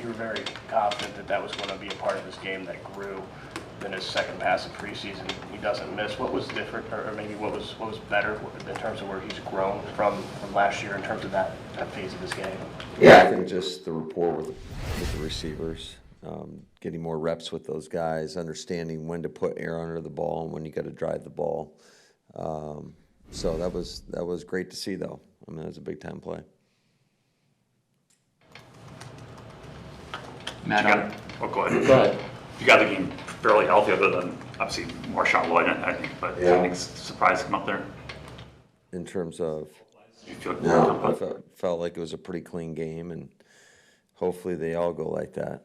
you were very confident that that was going to be a part of his game that grew. Then his second pass in preseason, he doesn't miss. What was different, or maybe what was better in terms of where he's grown from last year in terms of that phase of his game? Yeah, I think just the rapport with the receivers, getting more reps with those guys, understanding when to put air under the ball and when you got to drive the ball. So that was great to see, though. I mean, that was a big time play. Matt, go ahead. Go ahead. You got the game fairly healthy, other than obviously Marshawn Lloyd, I think. But Yeah. anything surprised come up there? In terms of, You feel like no, I felt like it was a pretty clean game, and hopefully they all go like that.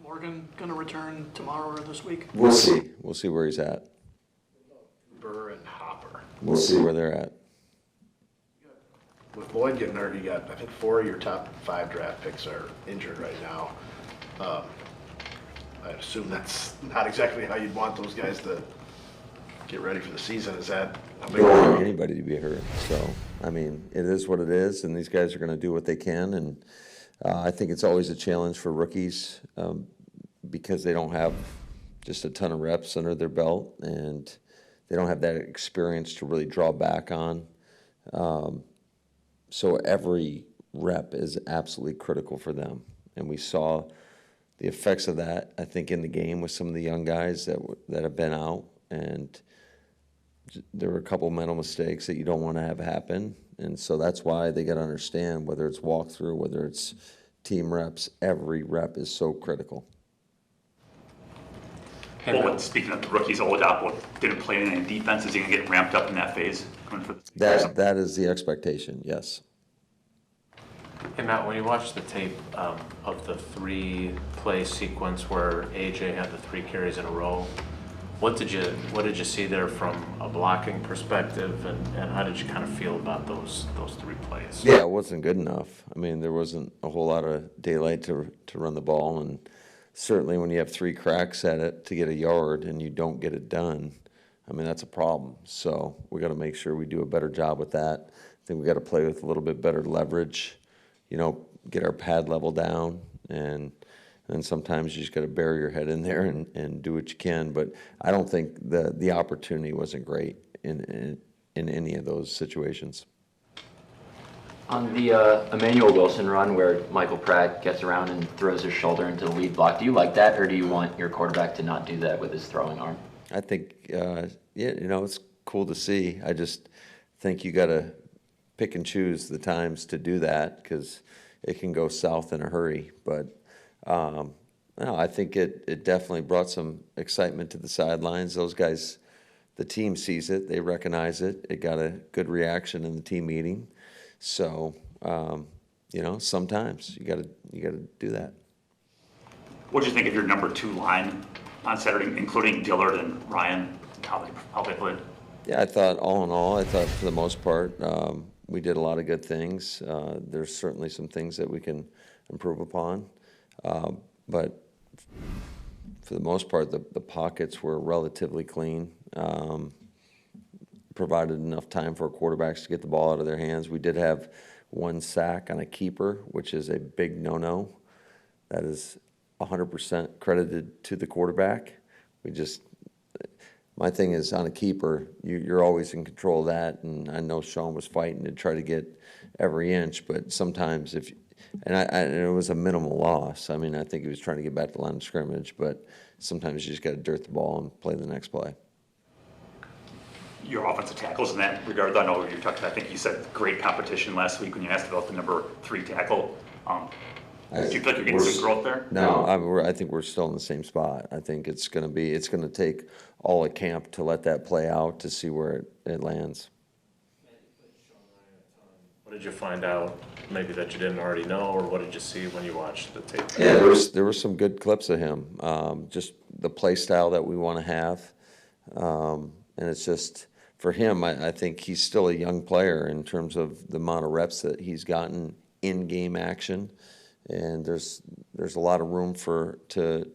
Morgan going to return tomorrow or this week? We'll see. We'll see where he's at. Burr and Hopper. We'll see where they're at. With Lloyd getting hurt, you got, I think, 4 of your top 5 draft picks are injured right now. I assume that's not exactly how you'd want those guys to get ready for the season. Is that a big Don't want anybody to be hurt. So, I mean, it is what it is, and these guys are going to do what they can. And I think it's always a challenge for rookies because they don't have just a ton of reps under their belt, and they don't have that experience to really draw back on. So every rep is absolutely critical for them. And we saw the effects of that, I think, in the game with some of the young guys that have been out. And there were a couple mental mistakes that you don't want to have happen. And so that's why they got to understand, whether it's walkthrough, whether it's team reps, every rep is so critical. Well, speaking of the rookies, Oladapo didn't play any defense. Is he going to get ramped up in that phase? That is the expectation, yes. Hey Matt, when you watch the tape of the 3-play sequence where AJ had the 3 carries in a row, what did you see there from a blocking perspective, and how did you kind of feel about those 3 plays? Yeah, it wasn't good enough. I mean, there wasn't a whole lot of daylight to run the ball, and certainly when you have 3 cracks at it to get a yard and you don't get it done, I mean, that's a problem. So we got to make sure we do a better job with that. I think we got to play with a little bit better leverage, get our pad level down, and sometimes you just got to bury your head in there and do what you can. But I don't think the opportunity wasn't great in any of those situations. On the Emmanuel Wilson run where Michael Pratt gets around and throws his shoulder into the lead block, do you like that, or do you want your quarterback to not do that with his throwing arm? I think, it's cool to see. I just think you got to pick and choose the times to do that because it can go south in a hurry. But no, I think it definitely brought some excitement to the sidelines. Those guys, the team sees it, they recognize it. It got a good reaction in the team meeting. So, sometimes you got to do that. What did you think of your number 2 line on Saturday, including Dillard and Ryan, how they played? Yeah, I thought all in all, for the most part, we did a lot of good things. There's certainly some things that we can improve upon. But for the most part, the pockets were relatively clean. Provided enough time for our quarterbacks to get the ball out of their hands. We did have 1 sack on a keeper, which is a big no-no. That is 100% credited to the quarterback. My thing is, on a keeper, you're always in control of that, and I know Sean was fighting to try to get every inch, but sometimes and it was a minimal loss. I mean, I think he was trying to get back to the line of scrimmage, but sometimes you just got to dirt the ball and play the next play. Your offensive tackles in that regard, I know you talked about, I think you said great competition last week when you asked about the number 3 tackle. Do you feel like you're getting some growth there? No, I think we're still in the same spot. I think it's going to take all of camp to let that play out to see where it lands. What did you find out, maybe that you didn't already know, or what did you see when you watched the tape? Yeah, there were some good clips of him. Just the play style that we want to have, and it's just for him. I think he's still a young player in terms of the amount of reps that he's gotten in game action, and there's a lot of room to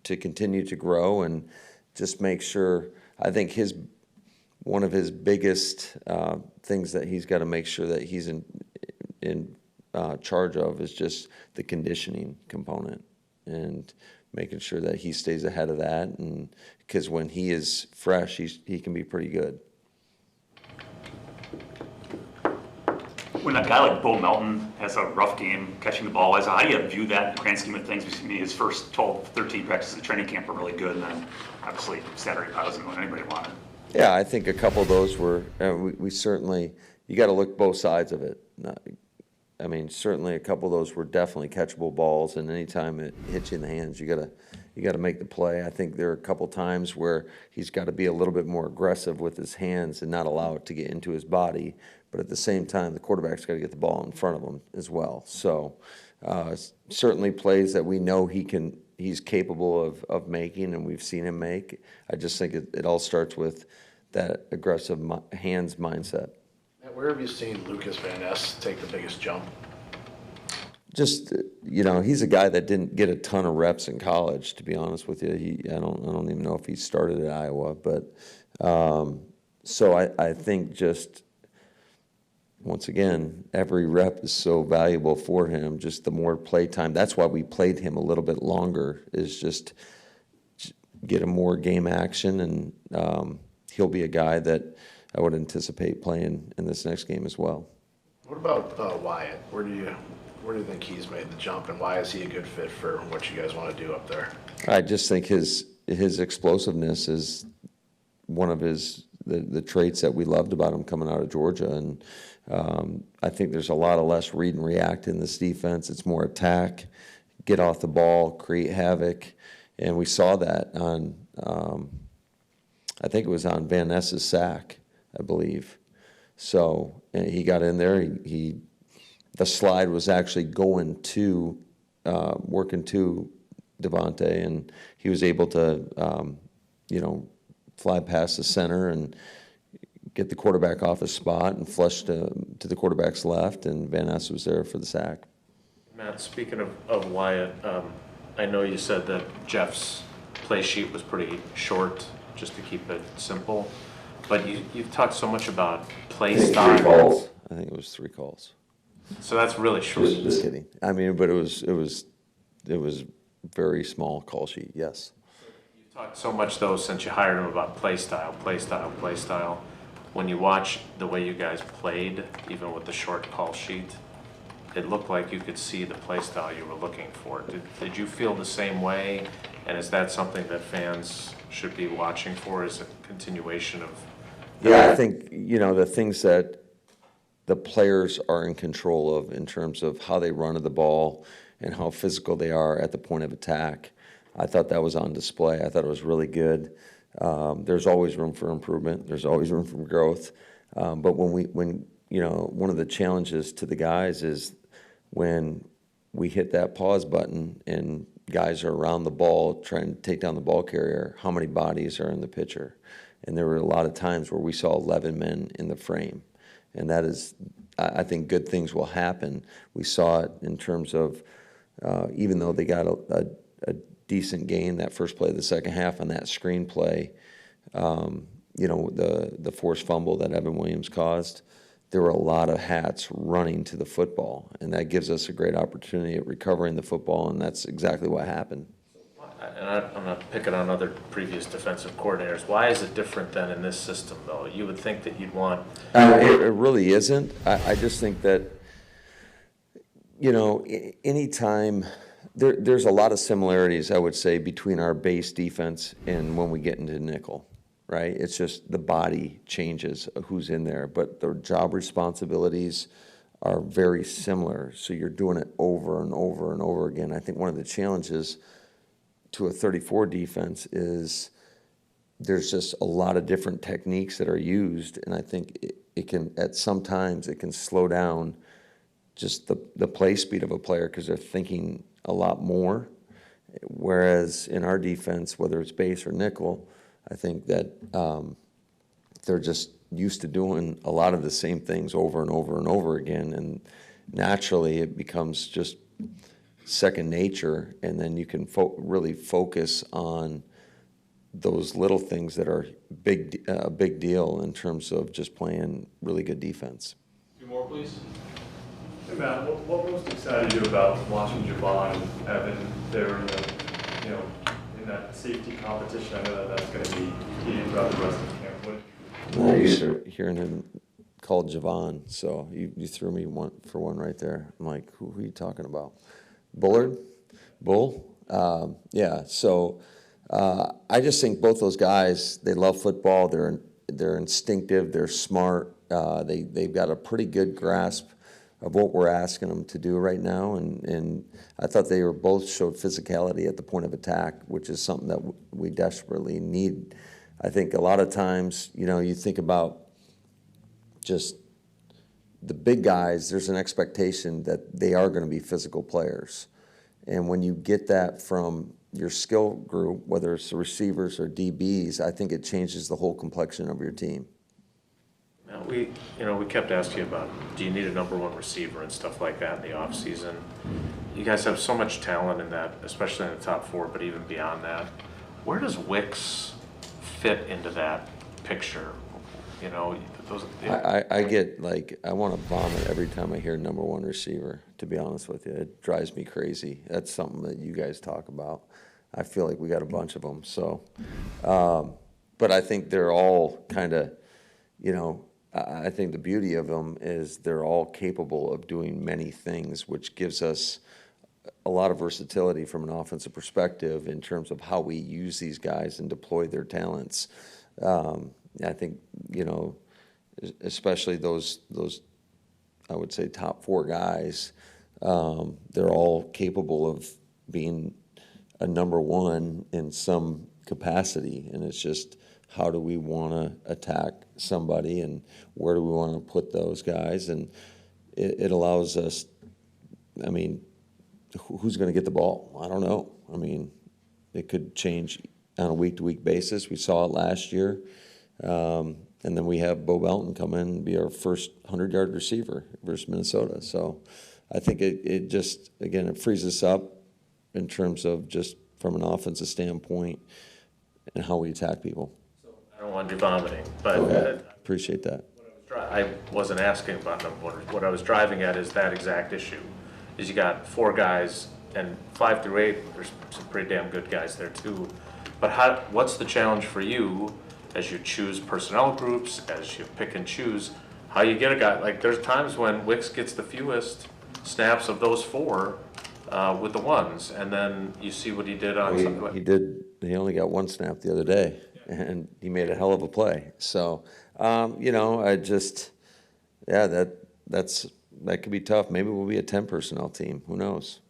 continue to grow and just make sure. I think one of his biggest things that he's got to make sure that he's charge of is just the conditioning component and making sure that he stays ahead of that. And because when he is fresh, he can be pretty good. When a guy like Bo Melton has a rough game catching the ball, how do you view that in the grand scheme of things? His first 12, 13 practices at training camp were really good, and then obviously Saturday wasn't what anybody wanted. Yeah, I think a couple of those were, we certainly, you got to look both sides of it. I mean, certainly a couple of those were definitely catchable balls, and anytime it hits you in the hands, you got to make the play. I think there are a couple times where he's got to be a little bit more aggressive with his hands and not allow it to get into his body. But at the same time, the quarterback's got to get the ball in front of him as well. So certainly plays that we know he's capable of making, and we've seen him make. I just think it all starts with that aggressive hands mindset. Where have you seen Lukas Van Ness take the biggest jump? Just, he's a guy that didn't get a ton of reps in college, to be honest with you. I don't even know if he started at Iowa, but so I think just, once again, every rep is so valuable for him, just the more play time. That's why we played him a little bit longer, is just get him more game action, and he'll be a guy that I would anticipate playing in this next game as well. What about Wyatt? Where do you think he's made the jump, and why is he a good fit for what you guys want to do up there? I just think his explosiveness is one of the traits that we loved about him coming out of Georgia, and I think there's a lot of less read and react in this defense. It's more attack, get off the ball, create havoc, and we saw that on I think it was on Van Ness's sack, I believe. So he got in there. The slide was actually going to working to Devontae, and he was able to fly past the center and get the quarterback off his spot and flush to the quarterback's left, and Van Ness was there for the sack. Matt, speaking of Wyatt, I know you said that Jeff's play sheet was pretty short, just to keep it simple, but you've talked so much about play style. I think it was 3 calls. So that's really short. Just kidding. I mean, but it was very small call sheet. Yes. You've talked so much though since you hired him about play style. When you watch the way you guys played, even with the short call sheet, it looked like you could see the play style you were looking for. Did you feel the same way? And is that something that fans should be watching for, as a continuation of? Yeah, I think, the things that the players are in control of in terms of how they run to the ball and how physical they are at the point of attack. I thought that was on display. I thought it was really good. There's always room for improvement. There's always room for growth. But when one of the challenges to the guys is when we hit that pause button and guys are around the ball trying to take down the ball carrier, how many bodies are in the picture? And there were a lot of times where we saw 11 men in the frame. And that is, I think good things will happen. We saw it in terms of, even though they got a decent gain that first play of the second half on that screen play, the forced fumble that Evan Williams caused, there were a lot of hats running to the football, and that gives us a great opportunity at recovering the football, and that's exactly what happened. And I'm not picking on other previous defensive coordinators. Why is it different than in this system, though? You would think that you'd want. It really isn't. I just think that, anytime there's a lot of similarities, I would say, between our base defense and when we get into nickel, right? It's just the body changes who's in there, but the job responsibilities are very similar. So you're doing it over and over and over again. I think one of the challenges to a 34 defense is there's just a lot of different techniques that are used, and I think it can, at some times, it can slow down just the play speed of a player because they're thinking a lot more. Whereas in our defense, whether it's base or nickel, I think that they're just used to doing a lot of the same things over and over and over again, and naturally it becomes just second nature, and then you can really focus on those little things that are a big deal in terms of just playing really good defense. Two more, please. Matt, what most excited you about watching Javon and Evan there in the, in that safety competition? I know that that's going to be key throughout the rest of the camp. I'm not used to hearing him called Javon, so you threw me one right there. I'm like, who are you talking about? Bullard? Bull? Yeah, so I just think both those guys, they love football. They're instinctive. They're smart. They've got a pretty good grasp of what we're asking them to do right now, and I thought they were both showed physicality at the point of attack, which is something that we desperately need. I think a lot of times, you think about just the big guys, there's an expectation that they are going to be physical players. And when you get that from your skill group, whether it's the receivers or DBs, I think it changes the whole complexion of your team. Now, we kept asking you about, do you need a number one receiver and stuff like that in the offseason? You guys have so much talent in that, especially in the top four, but even beyond that. Where does Wicks fit into that picture? I get I want to vomit every time I hear number one receiver, to be honest with you. It drives me crazy. That's something that you guys talk about. I feel like we got a bunch of them. So, but I think they're all kind of, I think the beauty of them is they're all capable of doing many things, which gives us a lot of versatility from an offensive perspective in terms of how we use these guys and deploy their talents. I think, especially those I would say top four guys, they're all capable of being a number one in some capacity, and it's just how do we want to attack somebody and where do we want to put those guys, and it allows us, who's going to get the ball? I don't know. It could change on a week-to-week basis. We saw it last year. And then we have Bo Belton come in and be our first 100-yard receiver versus Minnesota. So I think it just, again, it frees us up in terms of just from an offensive standpoint and how we attack people. So I don't want you vomiting, but Appreciate that. I wasn't asking about number one. What I was driving at is that exact issue. Is you got four guys, and 5 through 8, there's some pretty damn good guys there too. But what's the challenge for you as you choose personnel groups, as you pick and choose, how you get a guy? Like, there's times when Wicks gets the fewest snaps of those four with the ones, and then you see what he did on Sunday. He only got one snap the other day, and he made a hell of a play. So, that could be tough. Maybe we'll be a 10 personnel team. Who knows?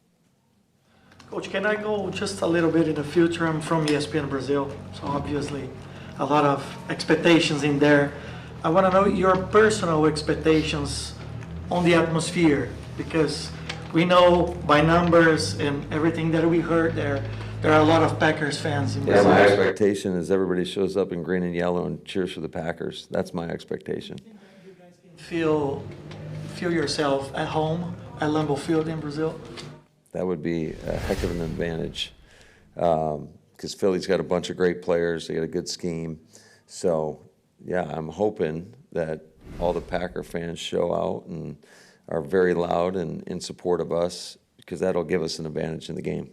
Coach, can I go just a little bit in the future? I'm from ESPN Brazil, so obviously a lot of expectations in there. I want to know your personal expectations on the atmosphere, because we know by numbers and everything that we heard there are a lot of Packers fans in Brazil. My expectation is everybody shows up in green and yellow and cheers for the Packers. That's my expectation. You guys can feel yourself at home at Lambeau Field in Brazil? That would be a heck of an advantage, because Philly's got a bunch of great players. They got a good scheme. So, yeah, I'm hoping that all the Packer fans show out and are very loud and in support of us, because that'll give us an advantage in the game.